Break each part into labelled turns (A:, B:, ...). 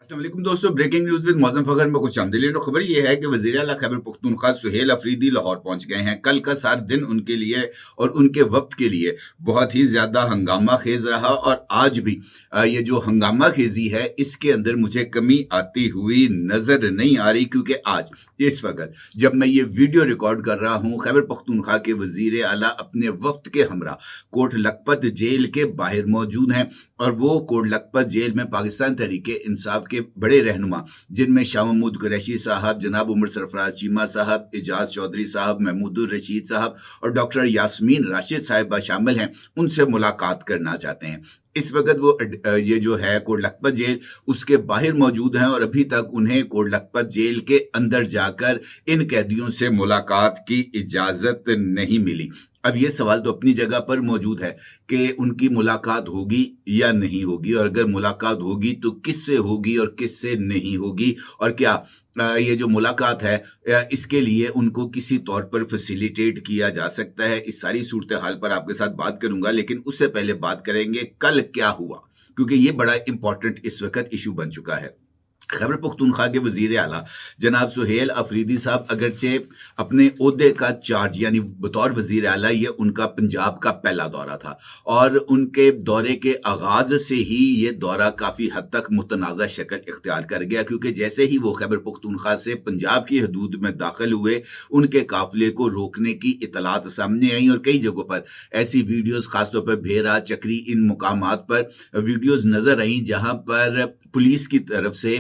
A: अस्सलामुअलैकुम दोस्तों, breaking news with Mauzam Fakhar में खुशामदीद। खबर ये है कि वज़ीर आला खैबर पख्तूनख्वा सुहेल अफरीदी लाहौर पहुंच गए हैं। कल का सारा दिन उनके लिए और उनके वक्त के लिए बहुत ही ज़्यादा हंगामा खेज रहा और आज भी ये जो हंगामा खेजी है इसके अंदर मुझे कमी आती हुई नज़र नहीं आ रही, क्योंकि आज इस वक्त जब मैं ये वीडियो रिकॉर्ड कर रहा हूँ, खैबर पख्तूनख्वा के वज़ीर आला अपने वक्त के हमरा कोट लखपत जेल के बाहर मौजूद हैं और वो कोट लखपत जेल में पाकिस्तान तहरीक इंसाफ के बड़े रहनुमा जिनमें शाह महमूद कुरैशी साहब, जनाब उमर सरफराज चीमा साहब, एजाज चौधरी साहब, महमूदुर रशीद साहब और डॉक्टर यास्मीन राशिद साहिबा शामिल हैं, उनसे मुलाकात करना चाहते हैं। इस वक्त वो ये जो है कोट लखपत जेल उसके बाहर मौजूद हैं और अभी तक उन्हें कोट लखपत जेल के अंदर जाकर इन कैदियों से मुलाकात की इजाज़त नहीं मिली। अब ये सवाल तो अपनी जगह पर मौजूद है कि उनकी मुलाकात होगी या नहीं होगी, और अगर मुलाकात होगी तो किससे होगी और किससे नहीं होगी, और क्या ये जो मुलाकात है इसके लिए उनको किसी तौर पर फैसिलिटेट किया जा सकता है। इस सारी सूरत हाल पर आपके साथ बात करूंगा, लेकिन उससे पहले बात करेंगे कल क्या हुआ, क्योंकि ये बड़ा इंपॉर्टेंट इस वक्त इशू बन चुका है। खैबर पख्तूनख्वा के वज़ीर आला जनाब सुहेल अफरीदी साहब अगरचे अपने ओहदे का चार्ज यानी बतौर वज़ीर आला ये उनका पंजाब का पहला दौरा था और उनके दौरे के आगाज़ से ही ये दौरा काफ़ी हद तक मुतनाज़ा शक्ल इख्तियार कर गया, क्योंकि जैसे ही वो खैबर पख्तूनख्वा से पंजाब की हदूद में दाखिल हुए उनके काफ़िले को रोकने की इतलात सामने आई और कई जगहों पर ऐसी वीडियोज़ ख़ासतौर पर भेरा चक्री इन मुकामात पर वीडियोज़ नज़र आई जहाँ पर पुलिस की तरफ से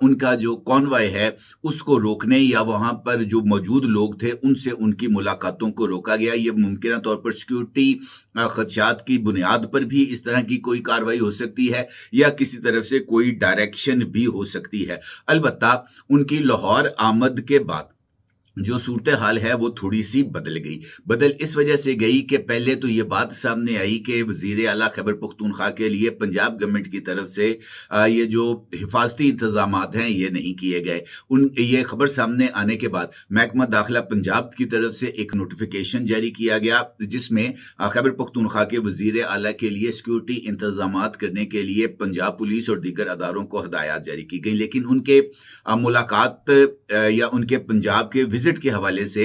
A: उनका जो कॉन्वॉय है उसको रोकने या वहां पर जो मौजूद लोग थे उनसे उनकी मुलाकातों को रोका गया। ये मुमकिन तौर पर सिक्योरिटी खदशात की बुनियाद पर भी इस तरह की कोई कार्रवाई हो सकती है या किसी तरफ से कोई डायरेक्शन भी हो सकती है। अलबत्ता उनकी लाहौर आमद के बाद जो सूरत हाल है वो थोड़ी सी बदल गई। बदल इस वजह से गई कि पहले तो ये बात सामने आई कि वज़ीर आला खैबर पख्तूनख्वा के लिए पंजाब गवर्नमेंट की तरफ से ये जो हिफाजती इंतजामात हैं ये नहीं किए गए। ये खबर सामने आने के बाद महकमा दाखिला पंजाब की तरफ से एक नोटिफिकेशन जारी किया गया जिसमें खैबर पख्तूनख्वा के वज़ीर आला के लिए सिक्योरिटी इंतजामात करने के लिए पंजाब पुलिस और दीगर अदारों को हदायत जारी की गई, लेकिन उनके मुलाकात या उनके पंजाब के विजिट के हवाले से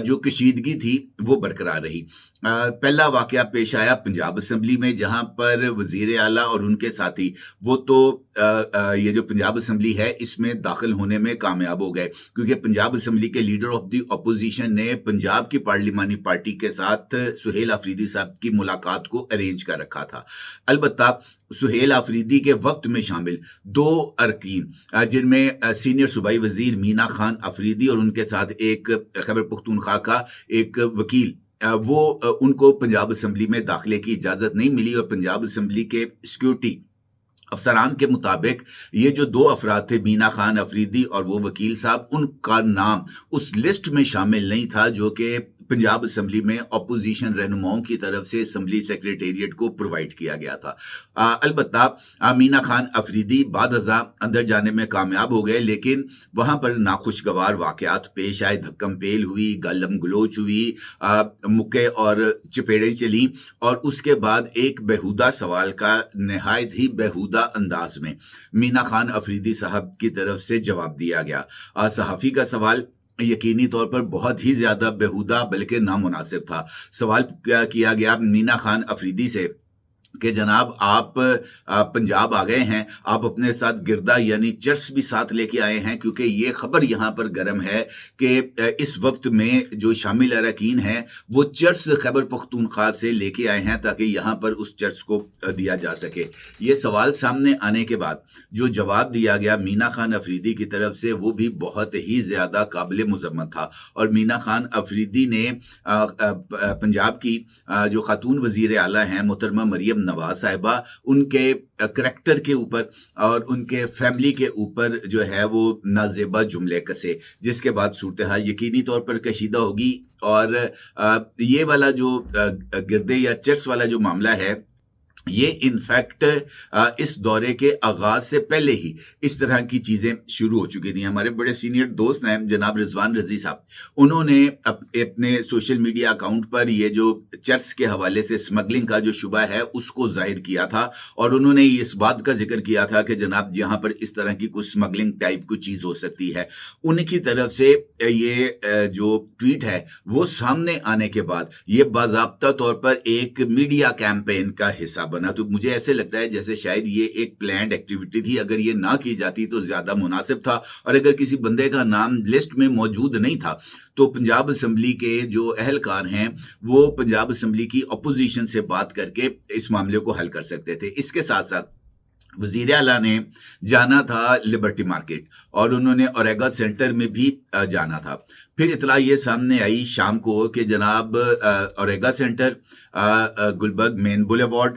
A: जो कशीदगी थी वो बरकरार रही। पहला वाकया पेश आया पंजाब असम्बली में, जहां पर वजीर आला और उनके साथी वो तो ये जो पंजाब असम्बली है इसमें दाखिल होने में कामयाब हो गए, क्योंकि पंजाब असम्बली के लीडर ऑफ द अपोजिशन ने पंजाब की पार्लिमानी पार्टी के साथ सुहेल अफरीदी साहब की मुलाकात को अरेंज कर रखा था। अलबत्ता सुहेल अफरीदी के वक्त में शामिल दो अरकीन जिनमें सीनियर सूबाई वजीर मीना खान अफरीदी और उनके साथ एक खैबर पख्तूनख्वा का एक वकील वो उनको पंजाब असम्बली में दाखिले की इजाज़त नहीं मिली और पंजाब असम्बली के सिक्योरिटी अफसरान के मुताबिक ये जो दो अफराद थे मीना खान अफरीदी और वो वकील साहब, उनका नाम उस लिस्ट में शामिल नहीं था जो कि पंजाब असम्बली में अपोजिशन रहनुमाओं की तरफ से असम्बली सेक्रेटेरिएट को प्रोवाइड किया गया था। अलबत्ता मीना खान अफरीदी बाद अज़ां अंदर जाने में कामयाब हो गए, लेकिन वहाँ पर नाखुशगवार वाक़यात पेश आए, धक्कम पेल हुई, गलम गलोच हुई, मुक्के और चपेड़ें चली और उसके बाद एक बेहुदा सवाल का नहायत ही बेहुदा अंदाज में मीना खान अफरीदी साहब की तरफ से जवाब दिया गया। सहाफ़ी का सवाल यकीनी तौर पर बहुत ही ज्यादा बेहुदा बल्कि नामुनासिब था। सवाल किया गया मीना खान अफरीदी से कि जनाब आप पंजाब आ गए हैं, आप अपने साथ गिरदा यानी चर्च भी साथ लेके आए हैं, क्योंकि ये खबर यहाँ पर गर्म है कि इस वक्त में जो शामिल अरकान हैं वो चर्च खैबर पख्तूनख्वा से लेके आए हैं ताकि यहाँ पर उस चर्च को दिया जा सके। ये सवाल सामने आने के बाद जो जवाब दिया गया मीना खान अफरीदी की तरफ से वो भी बहुत ही ज़्यादा काबिल मुज़म्मत था और मीना खान अफरीदी ने पंजाब की जो खातून वज़ीर आला हैं मोहतरमा मरियम नवाज साहिबा, उनके करैक्टर के ऊपर और उनके फैमिली के ऊपर जो है वो नाजेबा जुमले कसे, जिसके बाद सूरत हाल यकीनी तौर पर कशीदा होगी। और ये वाला जो गिरदे या चर्च वाला जो मामला है ये इनफैक्ट इस दौरे के आगाज से पहले ही इस तरह की चीजें शुरू हो चुकी थी। हमारे बड़े सीनियर दोस्त हैं जनाब रिजवान रजी साहब, उन्होंने अपने सोशल मीडिया अकाउंट पर ये जो चर्च के हवाले से स्मगलिंग का जो शुबा है उसको जाहिर किया था, और उन्होंने इस बात का जिक्र किया था कि जनाब यहाँ पर इस तरह की कुछ स्मगलिंग टाइप कुछ चीज हो सकती है। उनकी तरफ से ये जो ट्वीट है वो सामने आने के बाद ये बाज़ाब्ता तौर पर एक मीडिया कैंपेन का हिस्सा बना। तो मुझे ऐसे लगता है जैसे शायद ये एक प्लान्ड एक्टिविटी थी, अगर ये ना की जाती तो ज्यादा मुनासिब था। और अगर किसी बंदे का नाम लिस्ट में मौजूद नहीं था तो पंजाब असम्बली के जो अहलकार हैं वो पंजाब असम्बली की अपोजिशन से बात करके इस मामले को हल कर सकते थे। इसके साथ साथ वजीर आला ने जाना था लिबर्टी मार्केट और उन्होंने ओरेगा सेंटर में भी जाना था। फिर इतला ये सामने आई शाम को कि जनाब ओरेगा सेंटर, गुलबर्ग मेन बुलेवार्ड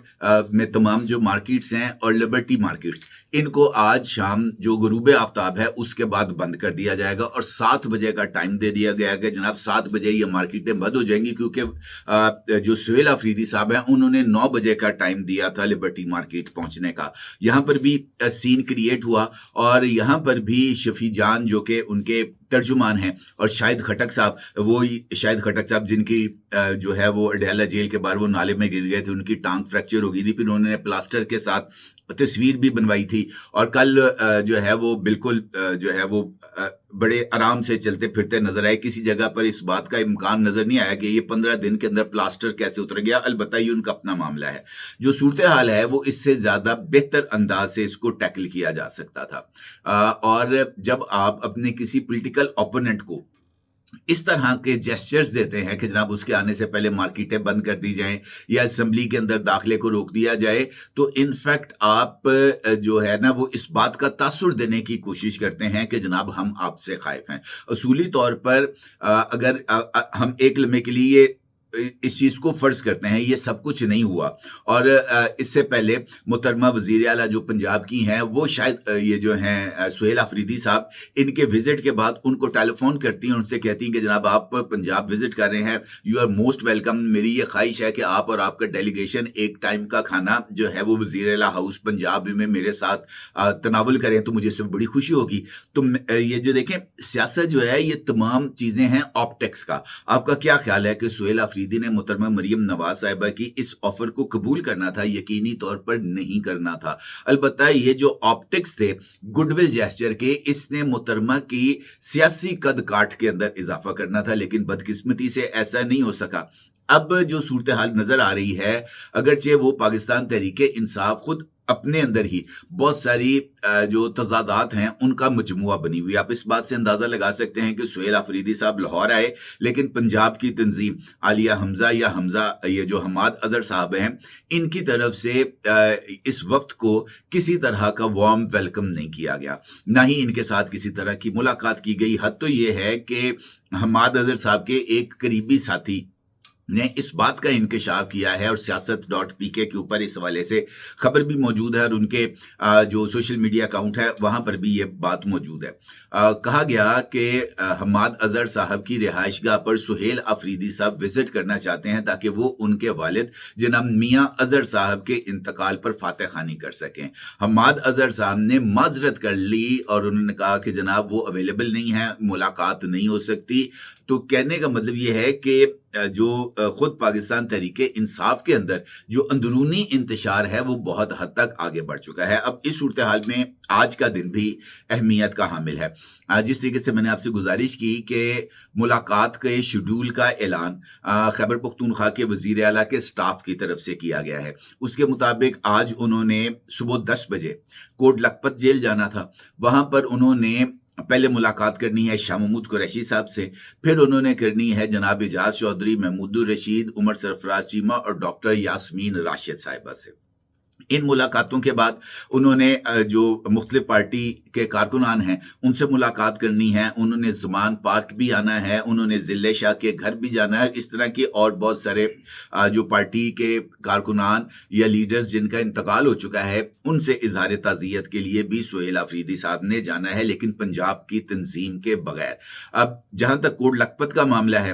A: में तमाम जो मार्केट्स हैं और लिबर्टी मार्केट्स, इनको आज शाम जो गुरूब आफ्ताब है उसके बाद बंद कर दिया जाएगा और 7 बजे का टाइम दे दिया गया कि जनाब 7 बजे ये मार्केटें बंद हो जाएंगी, क्योंकि जो सुहेल अफरीदी साहब हैं उन्होंने 9 बजे का टाइम दिया था लिबर्टी मार्केट पहुंचने का। यहाँ पर भी सीन क्रिएट हुआ और यहाँ पर भी शफी जान जो कि उनके तर्जुमान हैं और शाहिद खटक साहब, वो शाहिद खटक साहब जिनकी जो है वो अडयाला जेल के बाहर वो नाले में गिर गए थे, उनकी टांग फ्रैक्चर हो गई थी, फिर उन्होंने प्लास्टर के साथ तस्वीर भी बनवाई थी और कल जो है वो बिल्कुल जो है वो बड़े आराम से चलते फिरते नजर आए। किसी जगह पर इस बात का इम्कान नजर नहीं आया कि ये 15 दिन के अंदर प्लास्टर कैसे उतर गया। अलबत्ता ये उनका अपना मामला है। जो सूरत हाल है वो इससे ज्यादा बेहतर अंदाज से इसको टैकल किया जा सकता था। और जब आप अपने किसी पॉलिटिकल ओपोनेंट को इस तरह के जेस्चर्स देते हैं कि जनाब उसके आने से पहले मार्केटें बंद कर दी जाएं या असेंबली के अंदर दाखिले को रोक दिया जाए, तो इनफैक्ट आप जो है ना वो इस बात का तासुर देने की कोशिश करते हैं कि जनाब हम आपसे खाइफ हैं। असूली तौर पर अगर हम एक लम्हे के लिए इस चीज को फर्ज करते हैं ये सब कुछ नहीं हुआ और इससे पहले मुहतरमा वजीर आला जो पंजाब की हैं वो शायद ये जो हैं सुहेल अफरीदी साहब, इनके विजिट के बाद उनको टेलीफोन करती हैं, उनसे कहती हैं कि जनाब आप पंजाब विजिट कर रहे हैं, यू आर मोस्ट वेलकम। मेरी ये ख्वाहिश है कि आप और आपका डेलीगेशन एक टाइम का खाना जो है वो वजीर आला हाउस पंजाब में मेरे साथ तनावुल करें तो मुझे इससे बड़ी खुशी होगी। तो ये जो देखें सियासत जो है ये तमाम चीजें हैं ऑप्टिक्स का। आपका क्या ख्याल है कि सुहेल अफरीदी ने मुहतरमा मरियम नवाज साहिबा की इस ऑफर को कबूल करना था, यकीनी तौर पर नहीं करना था? अलबत्ता ये जो ऑप्टिक्स थे गुडविल जेस्चर के, इसने मुहतरमा की सियासी कद काठ के अंदर इजाफा करना था, लेकिन बदकिस्मती से ऐसा नहीं हो सका। अब जो सूरत हाल नजर आ रही है, अगरचे वो पाकिस्तान तहरीक इंसाफ खुद अपने अंदर ही बहुत सारी जो तजादात हैं उनका मजमुआ बनी हुई। आप इस बात से अंदाजा लगा सकते हैं कि सुहेल अफरीदी साहब लाहौर आए, लेकिन पंजाब की तंजीम आलिया हमजा या हमजा ये जो हमाद अजहर साहब हैं, इनकी तरफ से इस वक्त को किसी तरह का वार्म वेलकम नहीं किया गया, ना ही इनके साथ किसी तरह की मुलाकात की गई। हद तो ये है कि हमाद अजहर साहब के एक करीबी साथी ने इस बात का इंकशाफ किया है और सियासत.pk के ऊपर इस हवाले से खबर भी मौजूद है और उनके जो सोशल मीडिया अकाउंट है वहां पर भी ये बात मौजूद है। कहा गया कि हमाद अजहर साहब की रिहाइशगाह पर सुहेल अफरीदी साहब विजिट करना चाहते हैं ताकि वो उनके वालिद जनाब मियां अजहर साहब के इंतकाल पर फातह खानी कर सकें। हमाद अजहर साहब ने माजरत कर ली और उन्होंने कहा कि जनाब वो अवेलेबल नहीं है, मुलाकात नहीं हो सकती। तो कहने का मतलब ये है कि जो खुद पाकिस्तान तहरीके इंसाफ के अंदर जो अंदरूनी इंतशार है वो बहुत हद तक आगे बढ़ चुका है। अब इस सूरत हाल में आज का दिन भी अहमियत का हामिल है। जिस तरीके से मैंने आपसे गुजारिश की कि मुलाकात के शेड्यूल का ऐलान खैबर पख्तूनख्वा के वजीर आला के स्टाफ की तरफ से किया गया है, उसके मुताबिक आज उन्होंने सुबह 10 बजे कोट लखपत जेल जाना था। वहां पर उन्होंने पहले मुलाकात करनी है शाह महमूद कुरैशी साहब से, फिर उन्होंने करनी है जनाब एजाज चौधरी, महमूदुर रशीद, उमर सरफराज चीमा और डॉक्टर यास्मीन राशिद साहिबा से। इन मुलाकातों के बाद उन्होंने जो मुख्तलिफ पार्टी کے کارکنان ہیں ان سے ملاقات کرنی ہے, انہوں نے زمان پارک بھی آنا ہے, انہوں نے ضلع شاہ کے گھر بھی جانا ہے. اس طرح کے اور بہت سارے جو پارٹی کے کارکنان یا لیڈرز جن کا انتقال ہو چکا ہے ان سے اظہار تعزیت کے لیے بھی سہیل آفریدی صاحب نے جانا ہے, لیکن پنجاب کی تنظیم کے بغیر. اب جہاں تک کوٹ لکھپت کا معاملہ ہے,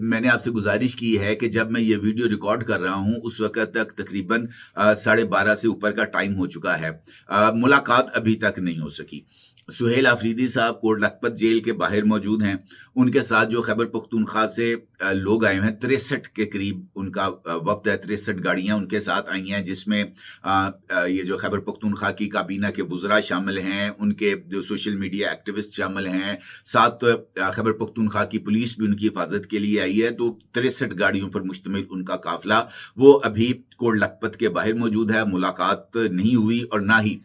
A: میں نے آپ سے گزارش کی ہے کہ جب میں یہ ویڈیو ریکارڈ کر رہا ہوں اس وقت تک تقریباً 12:30 سے اوپر کا ٹائم ہو چکا ہے, ملاقات ابھی تک نہیں ہو سکی. سہیل آفریدی صاحب کوٹ لکھپت جیل کے باہر موجود ہیں, ان کے ساتھ جو خیبر پختونخوا سے لوگ آئے ہیں 63 کے قریب ان کا وفد ہے, 63 گاڑیاں ان کے ساتھ آئی ہیں, جس میں یہ جو خیبر پختونخوا کی کابینہ کے وزراء شامل ہیں, ان کے جو سوشل میڈیا ایکٹیوسٹ شامل ہیں, ساتھ خیبر پختونخوا کی پولیس بھی ان کی حفاظت کے لیے آئی ہے. تو 63 گاڑیوں پر مشتمل ان کا قافلہ وہ ابھی کوٹ لکھپت کے باہر موجود ہے. ملاقات نہیں ہوئی اور نہ ہی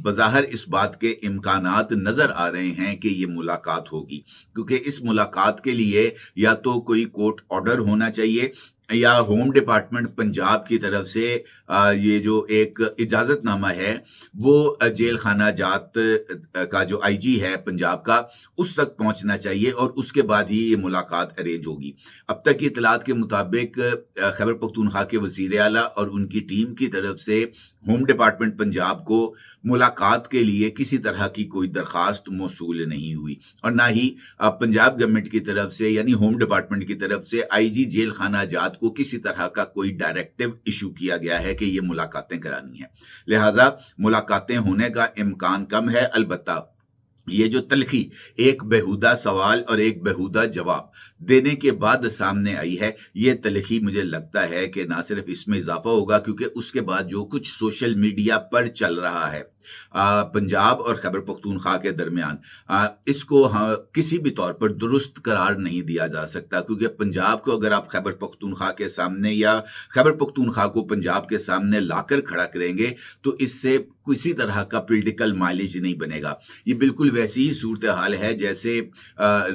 A: بظاہر اس بات کے امکانات نظر آ رہے ہیں کہ یہ ملاقات ہوگی, کیونکہ اس ملاقات کے لیے یا تو کوئی کورٹ آرڈر ہونا چاہیے یا ہوم ڈپارٹمنٹ پنجاب کی طرف سے یہ جو ایک اجازت نامہ ہے وہ جیل خانہ جات کا جو آئی جی ہے پنجاب کا اس تک پہنچنا چاہیے, اور اس کے بعد ہی یہ ملاقات ارینج ہوگی. اب تک کی اطلاعات کے مطابق خیبر پختونخوا کے وزیر اعلیٰ اور ان کی ٹیم کی طرف سے ہوم ڈپارٹمنٹ پنجاب کو ملاقات کے لیے کسی طرح کی کوئی درخواست موصول نہیں ہوئی, اور نہ ہی پنجاب گورنمنٹ کی طرف سے یعنی ہوم ڈپارٹمنٹ کی طرف سے آئی جی جیل خانہ جات کو کسی طرح کا کوئی ڈائریکٹو ایشو کیا گیا ہے کہ یہ ملاقاتیں کرانی ہیں. لہٰذا ملاقاتیں ہونے کا امکان کم ہے. البتہ یہ جو تلخی ایک بیہودہ سوال اور ایک بیہودہ جواب دینے کے بعد سامنے آئی ہے, یہ تلخی مجھے لگتا ہے کہ نہ صرف اس میں اضافہ ہوگا, کیونکہ اس کے بعد جو کچھ سوشل میڈیا پر چل رہا ہے پنجاب اور خیبر پختونخوا کے درمیان, اس کو کسی بھی طور پر درست قرار نہیں دیا جا سکتا, کیونکہ پنجاب کو اگر آپ خیبر پختونخوا کے سامنے یا خیبر پختونخوا کو پنجاب کے سامنے لا کر کھڑا کریں گے تو اس سے کسی طرح کا پولیٹیکل مائلیج نہیں بنے گا. یہ بالکل ویسی ہی صورتحال ہے جیسے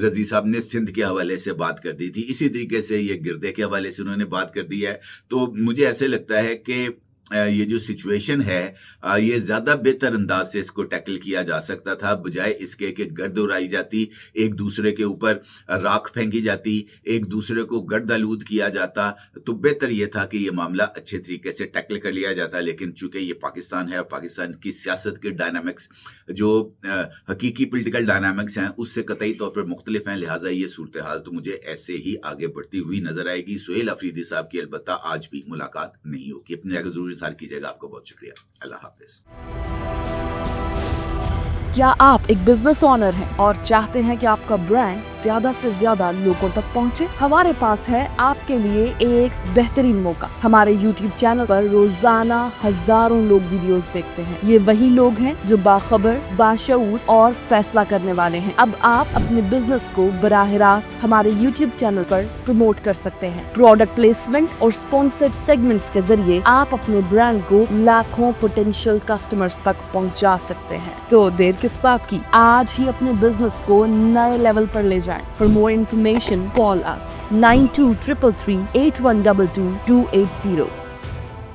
A: رضی صاحب نے سندھ کے حوالے سے بات کر دی تھی, اسی طریقے سے یہ گردے کے حوالے سے انہوں نے بات کر دی ہے. تو مجھے ایسے لگتا ہے کہ یہ جو سچویشن ہے یہ زیادہ بہتر انداز سے اس کو ٹیکل کیا جا سکتا تھا, بجائے اس کے کہ گرد اڑائی جاتی, ایک دوسرے کے اوپر راکھ پھینکی جاتی, ایک دوسرے کو گرد آلود کیا جاتا. تو بہتر یہ تھا کہ یہ معاملہ اچھے طریقے سے ٹیکل کر لیا جاتا, لیکن چونکہ یہ پاکستان ہے اور پاکستان کی سیاست کے ڈائنامکس جو حقیقی پولیٹیکل ڈائنامکس ہیں اس سے قطعی طور پر مختلف ہیں, لہٰذا یہ صورتحال تو مجھے ایسے ہی آگے بڑھتی ہوئی نظر آئے گی. سہیل آفریدی صاحب کی البتہ آج بھی ملاقات نہیں ہوگی. اپنی جگہ ضرور انتظار کیجیے گا. آپ کو بہت شکریہ. اللہ حافظ.
B: کیا آپ ایک بزنس اونر ہیں اور چاہتے ہیں کہ آپ کا برانڈ زیادہ سے زیادہ لوگوں تک پہنچے؟ ہمارے پاس ہے آپ کے لیے ایک بہترین موقع. ہمارے یوٹیوب چینل پر روزانہ ہزاروں لوگ ویڈیوز دیکھتے ہیں. یہ وہی لوگ ہیں جو باخبر, باشعور اور فیصلہ کرنے والے ہیں. اب آپ اپنے بزنس کو براہ راست ہمارے یوٹیوب چینل پر پروموٹ کر سکتے ہیں. پروڈکٹ پلیسمنٹ اور اسپانسرڈ سیگمنٹس کے ذریعے آپ اپنے برانڈ کو لاکھوں پوٹینشیل کسٹمرز تک پہنچا سکتے ہیں. تو دیر کس بات کی, آج ہی اپنے بزنس کو نئے لیول پر لے جائیں. For more information, call us 923338122280.